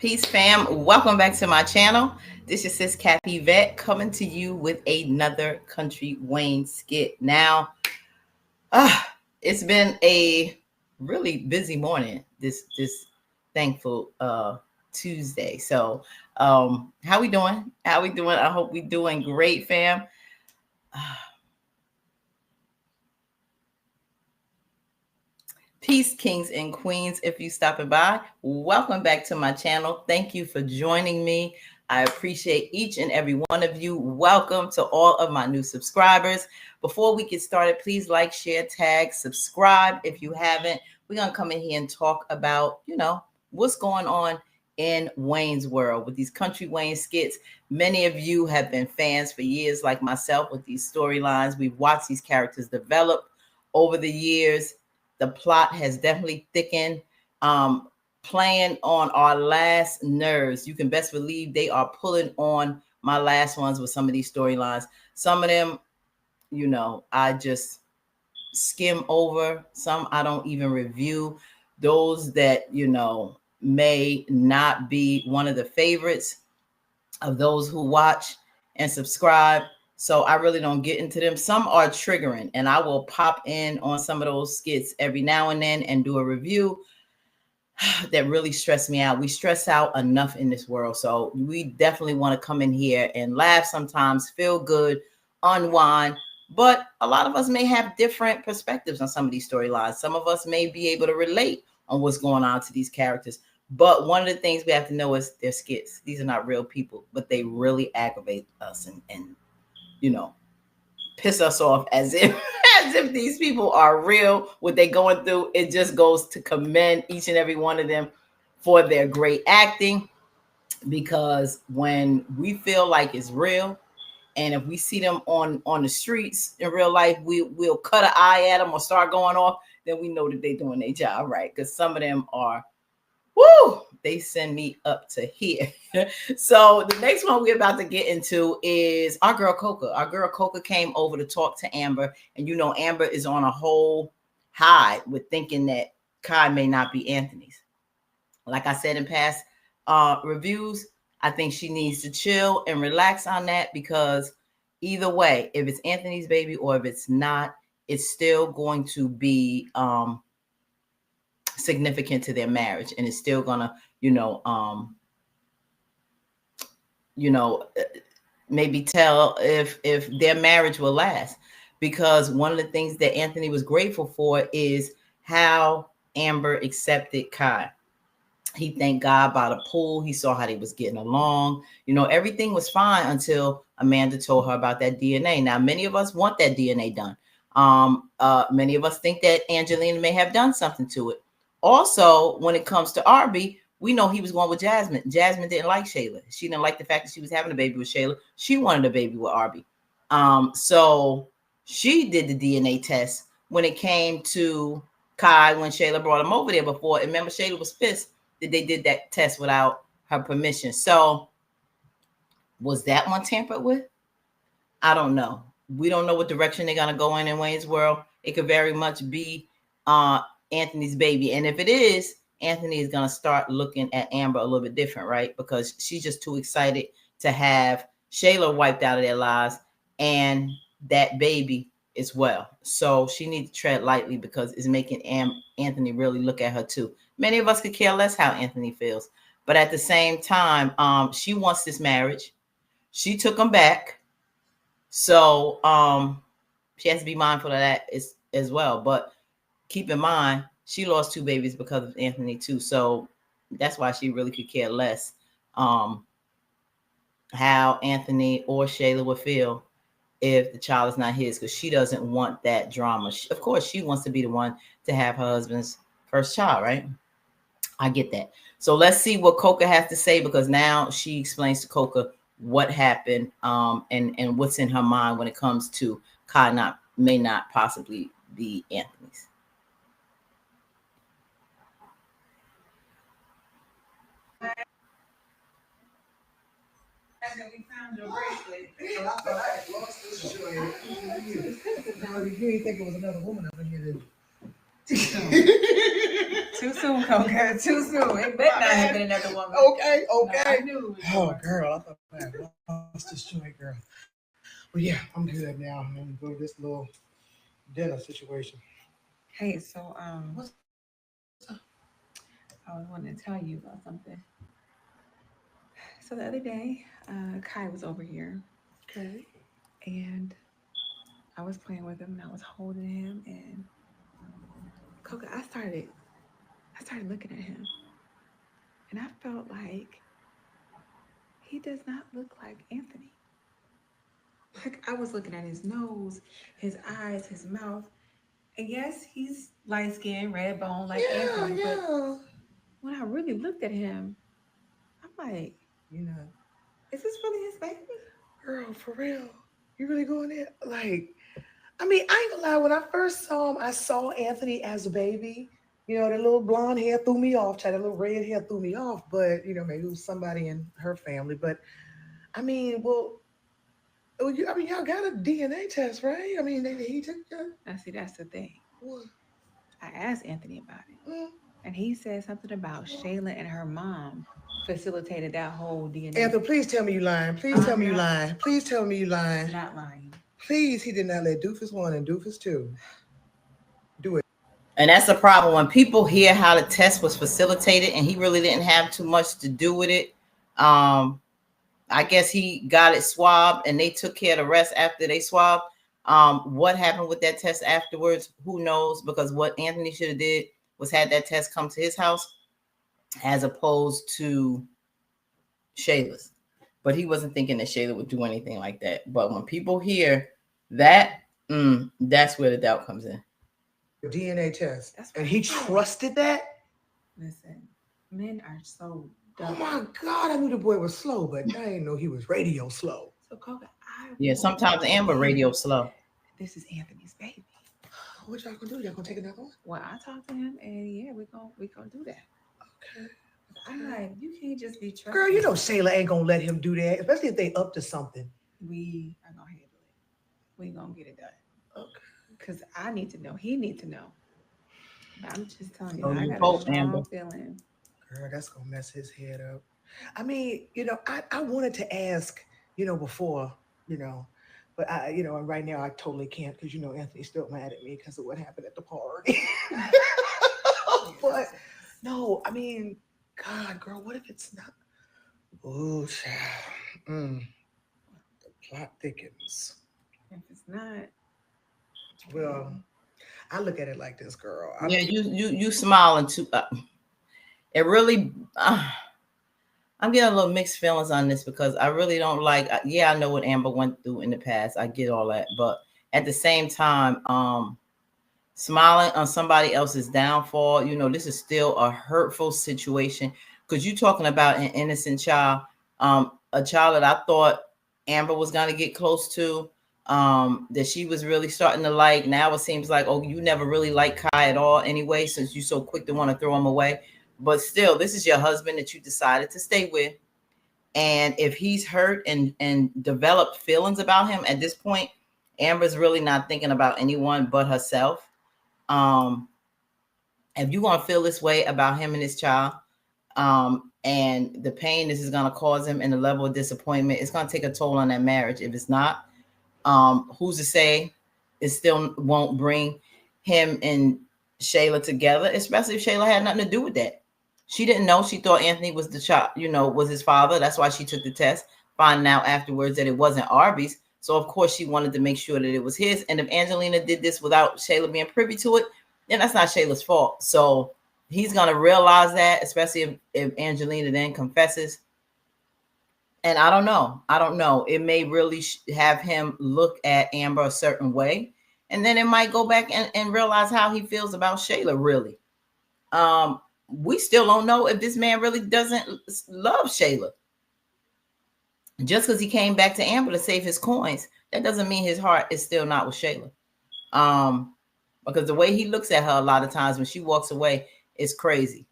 Peace, fam. Welcome back to my channel. This is Sis Kathy Vet coming to you with another Kountry Wayne skit. Now, it's been a really busy morning this thankful Tuesday. So, how we doing? How we doing? I hope we doing great, fam. Peace, kings and queens. If you stopping by, welcome back to my channel. Thank you for joining me. I appreciate each and every one of you. Welcome to all of my new subscribers. Before we get started, please like, share, tag, subscribe if you haven't. We're going to come in here and talk about, what's going on in Wayne's world with these Kountry Wayne skits. Many of you have been fans for years, like myself, with these storylines. We've watched these characters develop over the years. The plot has definitely thickened, playing on our last nerves. You can best believe they are pulling on my last ones with some of these storylines. Some of them, I just skim over. Some I don't even review. Those that, may not be one of the favorites of those who watch and subscribe. So I really don't get into them. Some are triggering, and I will pop in on some of those skits every now and then and do a review that really stress me out. We stress out enough in this world. So we definitely want to come in here and laugh sometimes, feel good, unwind. But a lot of us may have different perspectives on some of these storylines. Some of us may be able to relate on what's going on to these characters. But one of the things we have to know is they're skits. These are not real people, but they really aggravate us and piss us off as if these people are real. What they're going through, it just goes to commend each and every one of them for their great acting. Because when we feel like it's real, and if we see them on the streets in real life, we'll cut an eye at them or start going off, then we know that they're doing their job right. Because some of them are, they send me up to here. So the next one we're about to get into is our girl Coca. Our girl Coca came over to talk to Amber. And Amber is on a whole high with thinking that Kai may not be Anthony's. Like I said in past reviews, I think she needs to chill and relax on that, because either way, if it's Anthony's baby or if it's not, it's still going to be significant to their marriage, and it's still gonna maybe tell if their marriage will last. Because one of the things that Anthony was grateful for is how Amber accepted Kai. He thanked God by the pool. He saw how they was getting along. Everything was fine until Amanda told her about that DNA. Now, many of us want that DNA done. Many of us think that Angelina may have done something to it. Also, when it comes to Arby, we know he was going with Jasmine. Jasmine didn't like Shayla. She didn't like the fact that she was having a baby with Shayla. She wanted a baby with Arby. So she did the DNA test when it came to Kai, when Shayla brought him over there before. And remember, Shayla was pissed that they did that test without her permission. So was that one tampered with? I don't know. We don't know what direction they're going to go in Wayne's world. It could very much be Anthony's baby. And if it is, Anthony is going to start looking at Amber a little bit different, right? Because she's just too excited to have Shayla wiped out of their lives and that baby as well. So she needs to tread lightly, because it's making Anthony really look at her too. Many of us could care less how Anthony feels. But at the same time, she wants this marriage. She took him back. So she has to be mindful of that as well. But keep in mind, she lost 2 babies because of Anthony too. So that's why she really could care less how Anthony or Shayla would feel if the child is not his, because she doesn't want that drama. Of course, she wants to be the one to have her husband's first child, right? I get that. So let's see what Coca has to say, because now she explains to Coca what happened and what's in her mind when it comes to Kai may not possibly be Anthony's. We found your bracelet. Well, I thought I had lost this shit on you. No, you didn't think it was another woman up in here, did you? Too soon. soon, Coca. Too soon. It better not have been another woman. Okay. No, I knew it was Oh, yours. girl, I thought I had lost this joint, girl. Well, yeah, I'm good now. I'm gonna go to this little dinner situation. Hey, so What's up? I was wanting to tell you about something. So the other day, Kai was over here, Okay. and I was playing with him, and I was holding him, and Coca, I started looking at him, and I felt like he does not look like Anthony. Like I was looking at his nose, his eyes, his mouth, and yes, he's light skinned, red bone like Anthony, but Yeah. when I really looked at him, I'm like, You know, is this really his baby? girl, for real. You really going there? Like, I mean, I ain't gonna lie. When I first saw him, I saw Anthony as a baby. You know, the little blonde hair threw me off. Child, the little red hair threw me off. But maybe it was somebody in her family. But I mean, I mean, y'all got a DNA test, right? I mean, he took that. Now, see, that's the thing. What? I asked Anthony about it, Mm. and he said something about Shayla and her mom facilitated that whole DNA. Anthony, please tell me you lying. Please tell I'm me you not- lying. Please tell me you lying. Not lying. Please, he did not let Doofus 1 and Doofus 2 do it. And that's the problem when people hear how the test was facilitated and he really didn't have too much to do with it. I guess he got it swabbed and they took care of the rest after they swabbed. What happened with that test afterwards? Who knows? Because what Anthony should have did was had that test come to his house as opposed to Shayla's. But he wasn't thinking that Shayla would do anything like that. But when people hear that, that's where the doubt comes in. DNA test. That's And what he I said. trusted that? Listen, men are so Oh dumb. my God, I knew the boy was slow, but I didn't know he was radio slow. So, Coca, I Yeah, want sometimes to Amber radio believe slow. This is Anthony's baby. What y'all gonna do? Y'all gonna take another one? Well, I talked to him, and yeah, we gonna do that. Okay. I'm like, you can't just be trusting. Girl, you know Shayla ain't gonna let him do that, especially if they up to something. We are gonna handle it. We gonna get it done. Okay. Cause I need to know. He need to know. But I'm just telling you, Oh, I you got a hope, strong Amber. feeling. Girl, that's gonna mess his head up. I mean, I wanted to ask, before, but and right now I totally can't because Anthony's still mad at me because of what happened at the party. But no, I mean, God, girl, what if it's not? Oh, child. The plot thickens. If it's not, Well, I look at it like this, girl. Yeah, you smiling too. It really. I'm getting a little mixed feelings on this because I really don't like. Yeah, I know what Amber went through in the past. I get all that, but at the same time, smiling on somebody else's downfall. This is still a hurtful situation because you're talking about an innocent child, a child that I thought Amber was gonna get close to, that she was really starting to like. Now it seems like, oh, you never really liked Kai at all anyway, since you're so quick to want to throw him away. But still, this is your husband that you decided to stay with. And if he's hurt and developed feelings about him at this point, Amber's really not thinking about anyone but herself. If you're going to feel this way about him and his child, and the pain this is going to cause him and the level of disappointment, it's going to take a toll on that marriage. If it's not, who's to say it still won't bring him and Shayla together, especially if Shayla had nothing to do with that. She didn't know. She thought Anthony was the child, was his father. That's why she took the test, finding out afterwards that it wasn't Arby's. So of course she wanted to make sure that it was his. And if Angelina did this without Shayla being privy to it, then that's not Shayla's fault. So he's going to realize that, especially if Angelina then confesses. And I don't know. It may really have him look at Amber a certain way. And then it might go back and realize how he feels about Shayla, really. We still don't know if this man really doesn't love Shayla. Just because he came back to Amber to save his coins, that doesn't mean his heart is still not with Shayla. Because the way he looks at her a lot of times when she walks away is crazy.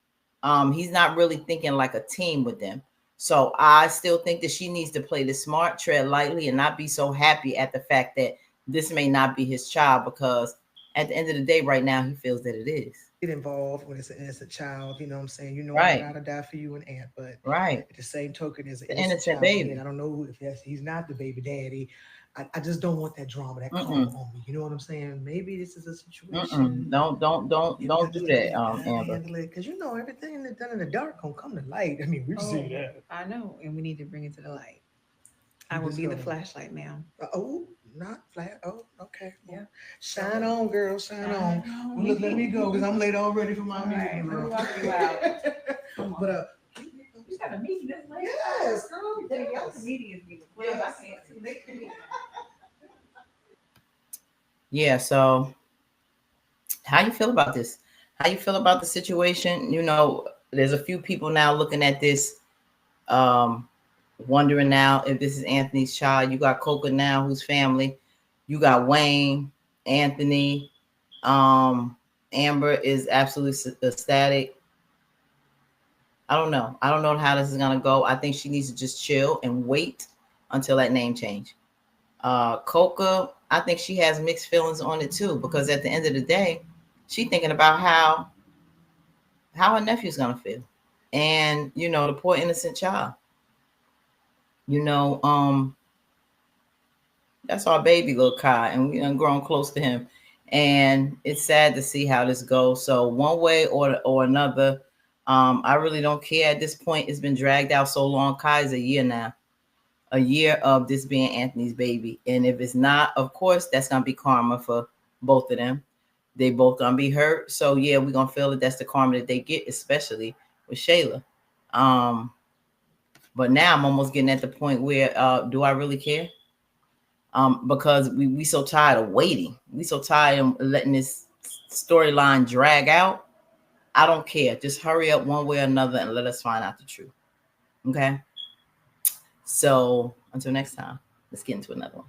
He's not really thinking like a team with them. So I still think that she needs to play this smart, tread lightly, and not be so happy at the fact that this may not be his child, because at the end of the day, right now, he feels that it is. Get involved when it's an innocent child. You know what I'm saying? You know I'm Right. ride or die for you and aunt, but Right. at the same token, there's an The innocent innocent child here, and baby. I don't know who, if he's not the baby daddy. I just don't want that drama, that karma Mm-mm. on me. You know what I'm saying? Maybe this is a situation. Mm-mm. Don't Maybe I do just gotta that, let God Amber. handle it, because everything that's done in the dark gonna come to light. I mean, we've seen Oh, that. I know, and we need to bring it to the light. I You will just be the gonna flashlight, ma'am. oh, not flat. Oh, okay. Well, Yep. shine on, girl, shine on. Shine on Well, look, let me go because I'm late already for All my right, meeting, let me girl. walk you out. Come But on. You got a meeting this late? yes, girl, Yes. yes. Meeting is getting close. Yes. I can't see late. Yeah. So, how you feel about this? How you feel about the situation? There's a few people now looking at this, um, wondering now if this is Anthony's child. You got Coca now, who's family. You got Wayne, Anthony. Um, Amber is absolutely ecstatic. I don't know. I don't know how this is gonna go. I think she needs to just chill and wait until that name change. Coca, I think she has mixed feelings on it too, because at the end of the day, she thinking about how her nephew's gonna feel, and the poor innocent child. You know, that's our baby, little Kai, and we done grown close to him, and it's sad to see how this goes. So one way or another, I really don't care at this point. It's been dragged out so long. Kai's a year now, a year of this being Anthony's baby. And if it's not, of course, that's gonna be karma for both of them. They both gonna be hurt. So yeah, we're gonna feel that that's the karma that they get, especially with Shayla. Um, but now I'm almost getting at the point where do I really care? Because we so tired of waiting. We so tired of letting this storyline drag out. I don't care. Just hurry up one way or another and let us find out the truth. Okay. So until next time, let's get into another one.